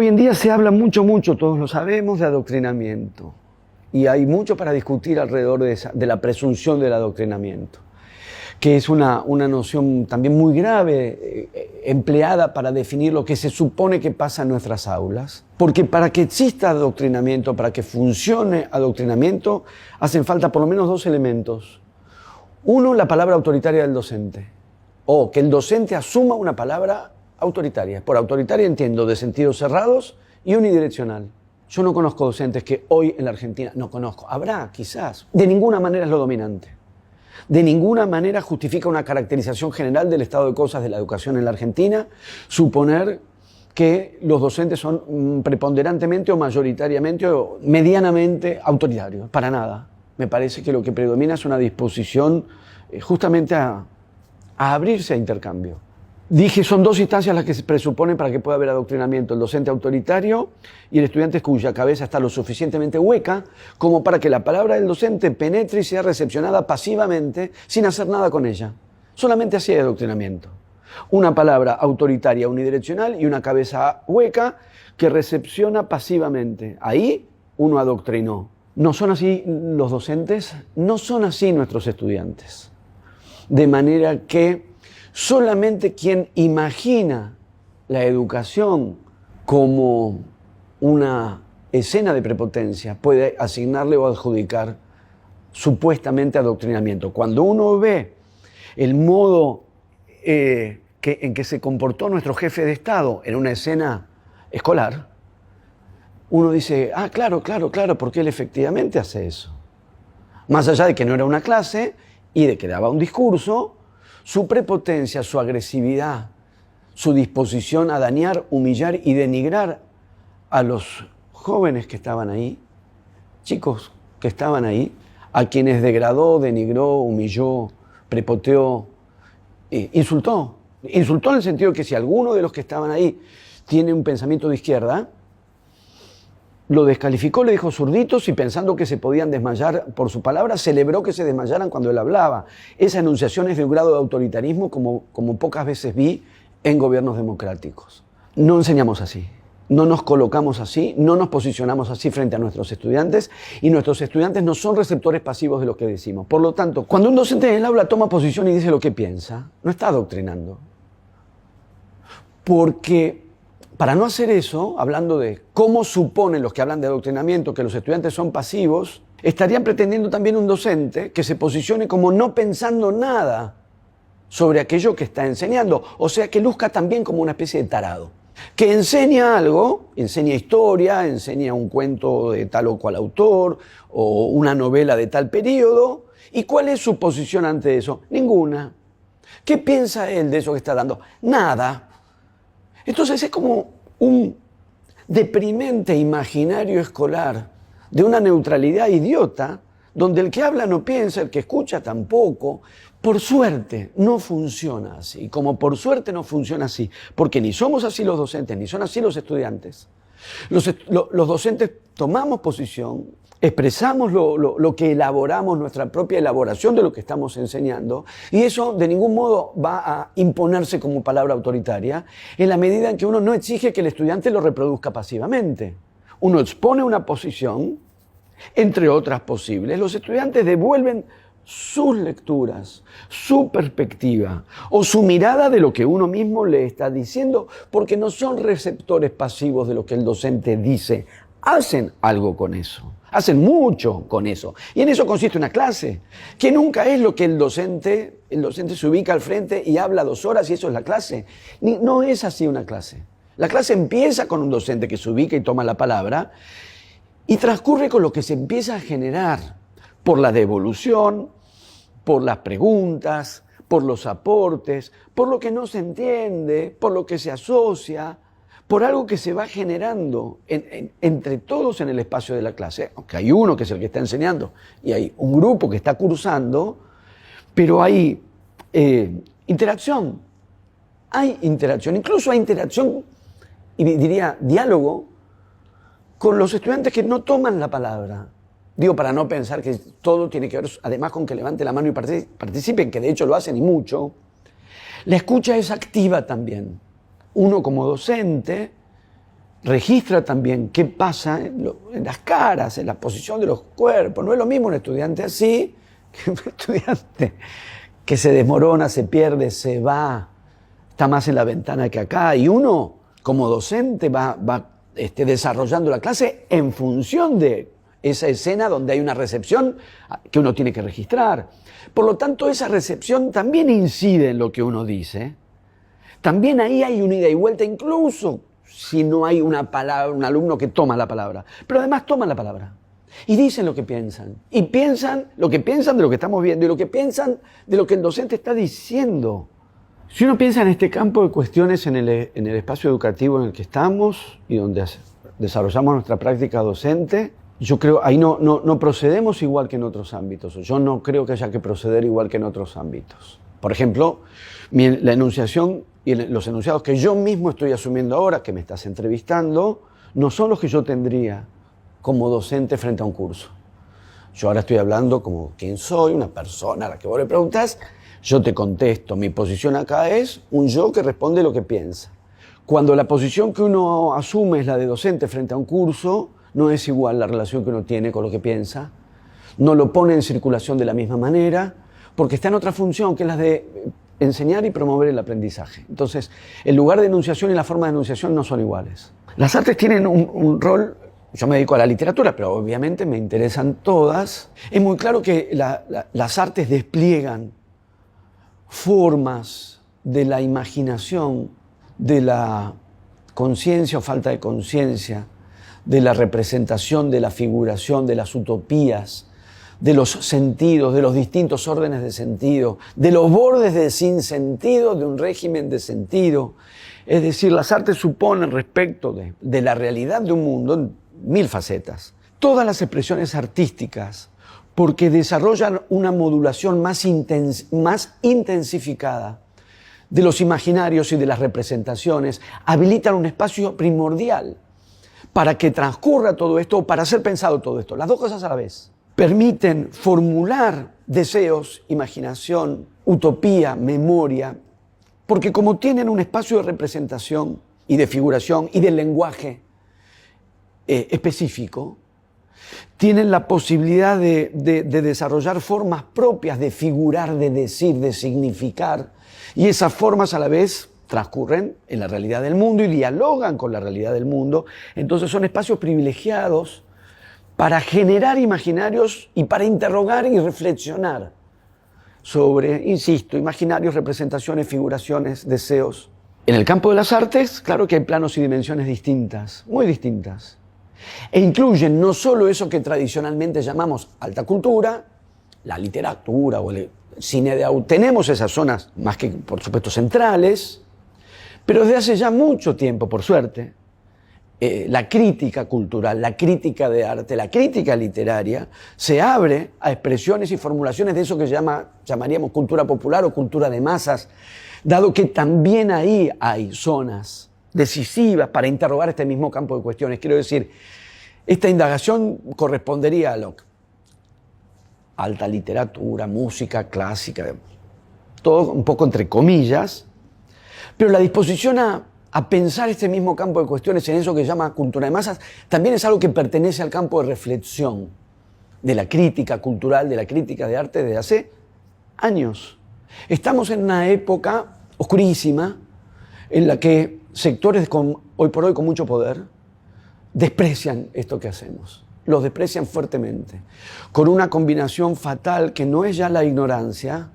Hoy en día se habla mucho, todos lo sabemos, de adoctrinamiento. Y hay mucho para discutir alrededor de la presunción del adoctrinamiento, que es una noción también muy grave, empleada para definir lo que se supone que pasa en nuestras aulas. Porque para que exista adoctrinamiento, para que funcione adoctrinamiento, hacen falta por lo menos dos elementos. Uno, la palabra autoritaria del docente, o que el docente asuma una palabra autoritaria. Por autoritaria entiendo de sentidos cerrados y unidireccional. Yo no conozco docentes que hoy en la Argentina, no conozco, habrá quizás, de ninguna manera es lo dominante. De ninguna manera justifica una caracterización general del estado de cosas de la educación en la Argentina suponer que los docentes son preponderantemente o mayoritariamente o medianamente autoritarios. Para nada. Me parece que lo que predomina es una disposición justamente a abrirse a intercambio. Dije, son dos instancias las que se presuponen para que pueda haber adoctrinamiento: el docente autoritario y el estudiante cuya cabeza está lo suficientemente hueca como para que la palabra del docente penetre y sea recepcionada pasivamente sin hacer nada con ella. Solamente así hay adoctrinamiento. Una palabra autoritaria unidireccional y una cabeza hueca que recepciona pasivamente. Ahí uno adoctrinó. ¿No son así los docentes? No son así nuestros estudiantes. De manera que solamente quien imagina la educación como una escena de prepotencia puede asignarle o adjudicar supuestamente adoctrinamiento. Cuando uno ve el modo en que se comportó nuestro jefe de Estado en una escena escolar, uno dice, claro, porque él efectivamente hace eso. Más allá de que no era una clase y de que daba un discurso, su prepotencia, su agresividad, su disposición a dañar, humillar y denigrar a los jóvenes que estaban ahí, chicos que estaban ahí, a quienes degradó, denigró, humilló, prepoteó, insultó. Insultó en el sentido de que si alguno de los que estaban ahí tiene un pensamiento de izquierda, lo descalificó, le dijo zurditos y pensando que se podían desmayar por su palabra, celebró que se desmayaran cuando él hablaba. Esa enunciación es de un grado de autoritarismo como pocas veces vi en gobiernos democráticos. No enseñamos así, no nos colocamos así, no nos posicionamos así frente a nuestros estudiantes y nuestros estudiantes no son receptores pasivos de lo que decimos. Por lo tanto, cuando un docente en el aula toma posición y dice lo que piensa, no está adoctrinando. Porque para no hacer eso, hablando de cómo suponen los que hablan de adoctrinamiento que los estudiantes son pasivos, estarían pretendiendo también un docente que se posicione como no pensando nada sobre aquello que está enseñando. O sea, que luzca también como una especie de tarado. Que enseña algo, enseña historia, enseña un cuento de tal o cual autor o una novela de tal periodo. ¿Y cuál es su posición ante eso? Ninguna. ¿Qué piensa él de eso que está dando? Nada. Entonces es como un deprimente imaginario escolar de una neutralidad idiota, donde el que habla no piensa, el que escucha tampoco. Por suerte no funciona así, como por suerte no funciona así, porque ni somos así los docentes, ni son así los estudiantes. Los docentes tomamos posición, expresamos lo que elaboramos, nuestra propia elaboración de lo que estamos enseñando, y eso de ningún modo va a imponerse como palabra autoritaria en la medida en que uno no exige que el estudiante lo reproduzca pasivamente. Uno expone una posición, entre otras posibles. Los estudiantes devuelven sus lecturas, su perspectiva o su mirada de lo que uno mismo le está diciendo, porque no son receptores pasivos de lo que el docente dice. Hacen algo con eso, hacen mucho con eso. Y en eso consiste una clase, que nunca es lo que el docente se ubica al frente y habla 2 horas y eso es la clase. No es así una clase. La clase empieza con un docente que se ubica y toma la palabra y transcurre con lo que se empieza a generar por la devolución, por las preguntas, por los aportes, por lo que no se entiende, por lo que se asocia, por algo que se va generando entre todos en el espacio de la clase, aunque hay uno que es el que está enseñando y hay un grupo que está cursando, pero hay interacción, incluso hay interacción y diría diálogo con los estudiantes que no toman la palabra. Digo, para no pensar que todo tiene que ver, además, con que levanten la mano y participen, que de hecho lo hacen y mucho. La escucha es activa también. Uno como docente registra también qué pasa en las caras, en la posición de los cuerpos. No es lo mismo un estudiante así que un estudiante que se desmorona, se pierde, se va, está más en la ventana que acá. Y uno, como docente, va desarrollando la clase en función de esa escena donde hay una recepción que uno tiene que registrar. Por lo tanto, esa recepción también incide en lo que uno dice. También ahí hay una ida y vuelta, incluso si no hay una palabra, un alumno que toma la palabra. Pero además toman la palabra y dicen lo que piensan. Y piensan lo que piensan de lo que estamos viendo y lo que piensan de lo que el docente está diciendo. Si uno piensa en este campo de cuestiones en el espacio educativo en el que estamos y donde desarrollamos nuestra práctica docente, yo creo ahí no procedemos igual que en otros ámbitos. Yo no creo que haya que proceder igual que en otros ámbitos. Por ejemplo, la enunciación y los enunciados que yo mismo estoy asumiendo ahora, que me estás entrevistando, no son los que yo tendría como docente frente a un curso. Yo ahora estoy hablando como quién soy, una persona a la que vos le preguntás, yo te contesto. Mi posición acá es un yo que responde lo que piensa. Cuando la posición que uno asume es la de docente frente a un curso, no es igual la relación que uno tiene con lo que piensa, no lo pone en circulación de la misma manera, porque está en otra función, que es la de enseñar y promover el aprendizaje. Entonces, el lugar de enunciación y la forma de enunciación no son iguales. Las artes tienen un rol, yo me dedico a la literatura, pero obviamente me interesan todas. Es muy claro que las artes despliegan formas de la imaginación, de la conciencia o falta de conciencia, de la representación, de la figuración, de las utopías, de los sentidos, de los distintos órdenes de sentido, de los bordes de sinsentido de un régimen de sentido. Es decir, las artes suponen respecto de la realidad de un mundo en 1000 facetas. Todas las expresiones artísticas, porque desarrollan una modulación más intensificada de los imaginarios y de las representaciones, habilitan un espacio primordial para que transcurra todo esto o para ser pensado todo esto. Las dos cosas a la vez. Permiten formular deseos, imaginación, utopía, memoria, porque como tienen un espacio de representación y de figuración y de lenguaje específico, tienen la posibilidad de desarrollar formas propias de figurar, de decir, de significar, y esas formas a la vez transcurren en la realidad del mundo y dialogan con la realidad del mundo. Entonces son espacios privilegiados para generar imaginarios y para interrogar y reflexionar sobre, insisto, imaginarios, representaciones, figuraciones, deseos. En el campo de las artes, claro que hay planos y dimensiones distintas, muy distintas. E incluyen no solo eso que tradicionalmente llamamos alta cultura, la literatura o el cine de autor. Tenemos esas zonas más que, por supuesto, centrales, pero desde hace ya mucho tiempo, por suerte, la crítica cultural, la crítica de arte, la crítica literaria se abre a expresiones y formulaciones de eso que llamaríamos cultura popular o cultura de masas, dado que también ahí hay zonas decisivas para interrogar este mismo campo de cuestiones. Quiero decir, esta indagación correspondería a lo alta literatura, música clásica, todo un poco entre comillas, pero la disposición a pensar este mismo campo de cuestiones en eso que se llama cultura de masas también es algo que pertenece al campo de reflexión de la crítica cultural, de la crítica de arte desde hace años. Estamos en una época oscurísima en la que sectores hoy por hoy con mucho poder desprecian esto que hacemos. Los desprecian fuertemente, con una combinación fatal que no es ya la ignorancia.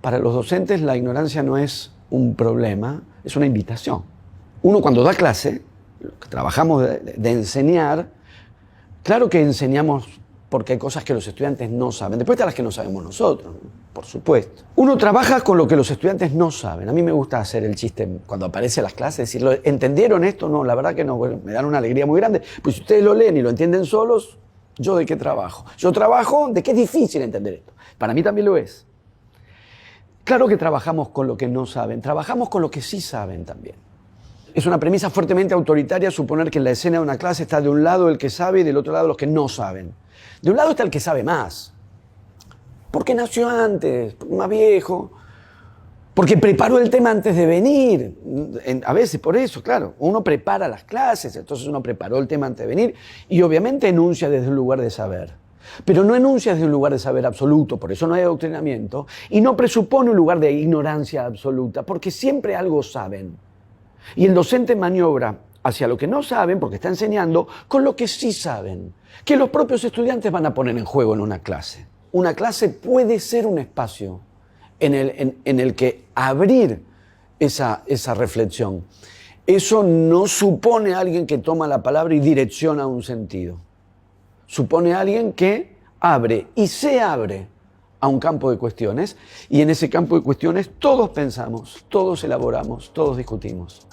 Para los docentes la ignorancia no es un problema, es una invitación. Uno cuando da clase, trabajamos de enseñar, claro que enseñamos porque hay cosas que los estudiantes no saben. Después están las que no sabemos nosotros, por supuesto. Uno trabaja con lo que los estudiantes no saben. A mí me gusta hacer el chiste cuando aparece en las clases, decirlo, ¿entendieron esto? No, la verdad que no, bueno, me dan una alegría muy grande. Pues si ustedes lo leen y lo entienden solos, ¿yo de qué trabajo? Yo trabajo de que es difícil entender esto. Para mí también lo es. Claro que trabajamos con lo que no saben, trabajamos con lo que sí saben también. Es una premisa fuertemente autoritaria suponer que en la escena de una clase está de un lado el que sabe y del otro lado los que no saben. De un lado está el que sabe más, porque nació antes, más viejo, Porque preparó el tema antes de venir. A veces por eso, claro, uno prepara las clases, entonces uno preparó el tema antes de venir y obviamente enuncia desde un lugar de saber. Pero no enuncia desde un lugar de saber absoluto, por eso no hay adoctrinamiento, y no presupone un lugar de ignorancia absoluta, porque siempre algo saben. Y el docente maniobra hacia lo que no saben, porque está enseñando, con lo que sí saben, que los propios estudiantes van a poner en juego en una clase. Una clase puede ser un espacio en el que abrir esa reflexión. Eso no supone a alguien que toma la palabra y direcciona un sentido. Supone a alguien que abre y se abre a un campo de cuestiones, y en ese campo de cuestiones todos pensamos, todos elaboramos, todos discutimos.